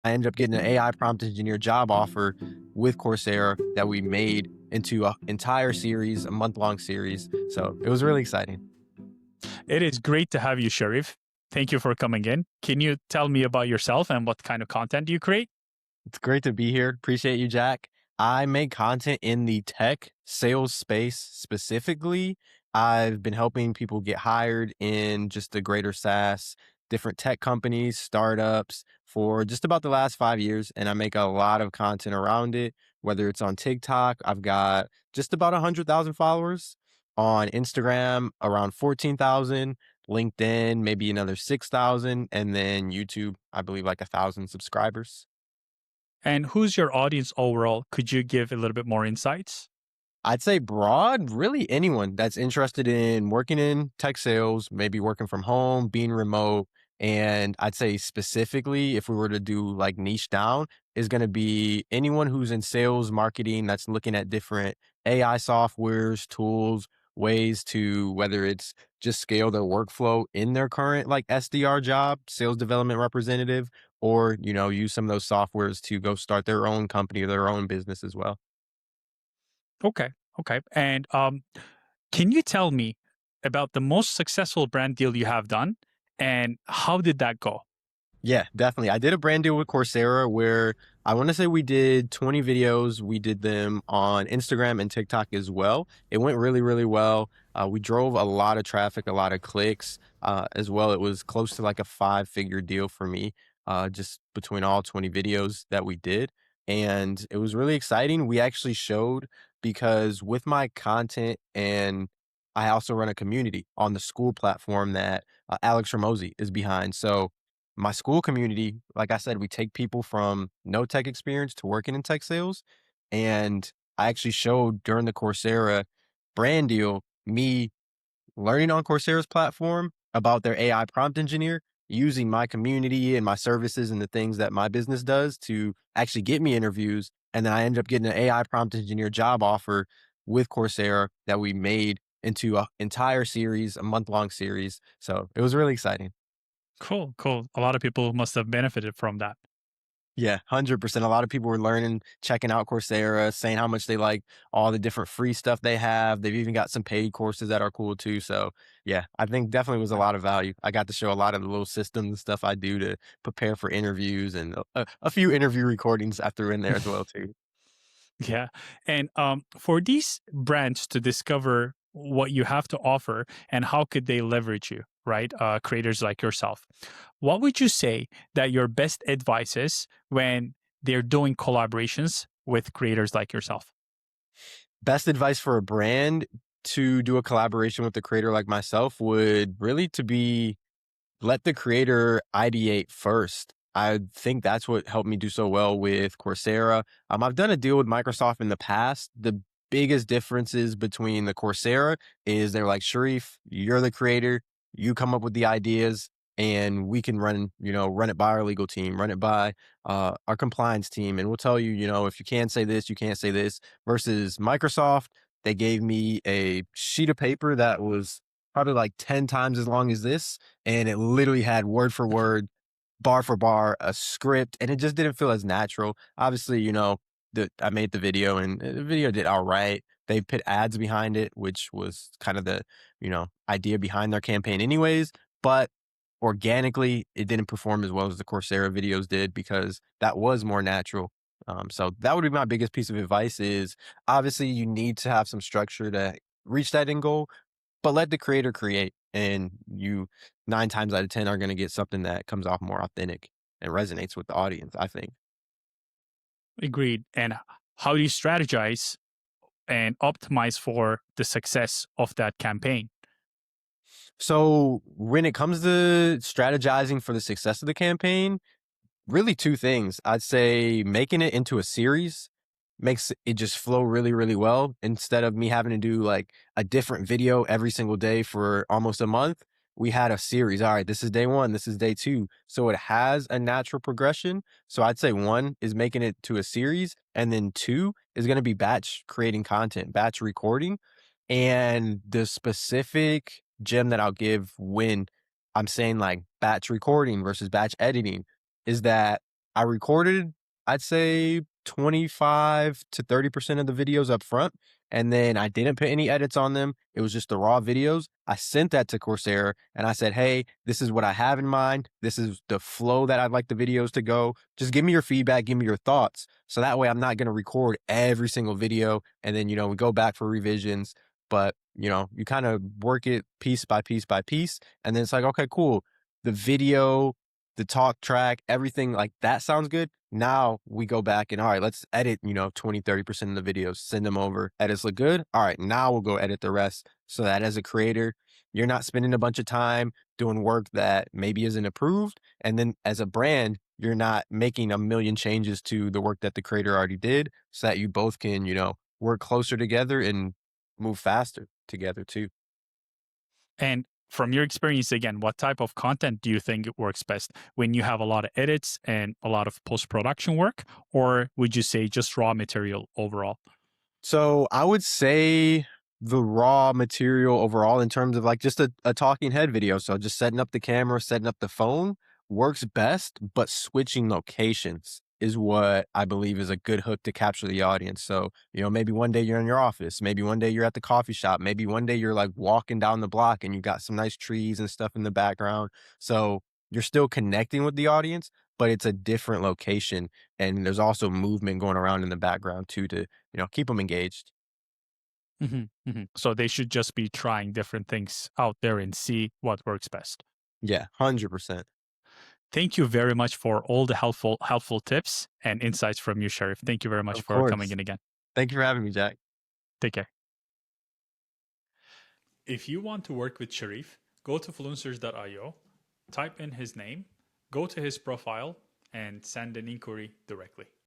I ended up getting an AI prompt engineer job offer with Coursera that we made into an entire series, a month-long series. So it was really exciting. It is great to have you, Sharif. Thank you for coming in. Can you tell me about yourself and what kind of content do you create? It's great to be here. Appreciate you, Jack. I make content in the tech sales space specifically. I've been helping people get hired in just the greater SaaS, different tech companies, startups for just about the last 5 years. And I make a lot of content around it, whether it's on TikTok. I've got just about 100,000 followers. On Instagram, around 14,000. LinkedIn, maybe another 6,000. And then YouTube, I believe like 1,000 subscribers. And who's your audience overall? Could you give a little bit more insights? I'd say broad, really anyone that's interested in working in tech sales, maybe working from home, being remote. And I'd say specifically, if we were to do like niche down, is going to be anyone who's in sales marketing that's looking at different AI softwares, tools, ways to whether it's just scale their workflow in their current like SDR job, sales development representative, or, use some of those softwares to go start their own company or their own business as well. Okay. Okay. And can you tell me about the most successful brand deal you have done and how did that go? Yeah, definitely. I did a brand deal with Coursera where I want to say we did 20 videos. We did them on Instagram and TikTok as well. It went really, really well. We drove a lot of traffic, a lot of clicks as well. It was close to like a 5-figure deal for me, just between all 20 videos that we did. And it was really exciting. We actually showed because with my content and I also run a community on the school platform that Alex Ramosi is behind. So my school community, like I said, we take people from no tech experience to working in tech sales. And I actually showed during the Coursera brand deal, me learning on Coursera's platform about their AI prompt engineer, using my community and my services and the things that my business does to actually get me interviews. And then I ended up getting an AI prompt engineer job offer with Coursera that we made into an entire series, a month-long series. So it was really exciting. Cool. Cool. A lot of people must have benefited from that. Yeah, 100%. A lot of people were learning, checking out Coursera, saying how much they like all the different free stuff they have. They've even got some paid courses that are cool too. So, yeah, I think definitely was a lot of value. I got to show a lot of the little systems and stuff I do to prepare for interviews and a few interview recordings I threw in there as well too. Yeah. And for these brands to discover what you have to offer and how could they leverage you, right? Creators like yourself. What would you say that your best advice is when they're doing collaborations with creators like yourself? Best advice for a brand to do a collaboration with a creator like myself would really to be let the creator ideate first. I think that's what helped me do so well with Coursera. I've done a deal with Microsoft in the past. The biggest differences between the Coursera is they're like, Sharif, you're the creator. You come up with the ideas and we can run it by our legal team, run it by our compliance team. And we'll tell you, if you can't say this, you can't say this versus Microsoft. They gave me a sheet of paper that was probably like 10 times as long as this and it literally had word for word, bar for bar, a script, and it just didn't feel as natural. Obviously, I made the video and the video did all right. They put ads behind it, which was kind of the, idea behind their campaign anyways, but organically it didn't perform as well as the Coursera videos did because that was more natural. So that would be my biggest piece of advice is obviously you need to have some structure to reach that end goal, but let the creator create and you 9 times out of 10 are going to get something that comes off more authentic and resonates with the audience, I think. Agreed. And how do you strategize and optimize for the success of that campaign? So when it comes to strategizing for the success of the campaign, really two things. I'd say making it into a series makes it just flow really, really well. Instead of me having to do like a different video every single day for almost a month, we had a series. All right, this is day one, this is day two. So it has a natural progression. So I'd say one is making it to a series, and then two is going to be batch creating content, batch recording. And the specific gem that I'll give when I'm saying like batch recording versus batch editing is that I recorded, I'd say 25 to 30% of the videos up front, and then I didn't put any edits on them. It was just the raw videos. I sent that to Coursera and I said, hey, this is what I have in mind. This is the flow that I'd like the videos to go. Just give me your feedback, give me your thoughts. So that way I'm not going to record every single video and then, we go back for revisions. But, you kind of work it piece by piece by piece. And then it's like, okay, cool. The video, the talk track, everything like that sounds good. Now we go back and all right, let's edit, 20, 30% of the videos, send them over. Edits look good. All right, now we'll go edit the rest so that as a creator, you're not spending a bunch of time doing work that maybe isn't approved. And then as a brand, you're not making a million changes to the work that the creator already did so that you both can, work closer together and move faster together too. And from your experience, again, what type of content do you think works best? When you have a lot of edits and a lot of post production work, or would you say just raw material overall? So I would say the raw material overall in terms of like just a talking head video. So just setting up the camera, setting up the phone works best, but switching locations is what I believe is a good hook to capture the audience. So, maybe one day you're in your office, maybe one day you're at the coffee shop, maybe one day you're like walking down the block and you got some nice trees and stuff in the background. So you're still connecting with the audience, but it's a different location. And there's also movement going around in the background too to keep them engaged. So they should just be trying different things out there and see what works best. Yeah, 100%. Thank you very much for all the helpful tips and insights from you, Sheriff. Thank you very much Of for coming course. in again. Thank you for having me, Jack. Take care. If you want to work with Sharif, go to fluencers.io, type in his name, go to his profile, and send an inquiry directly.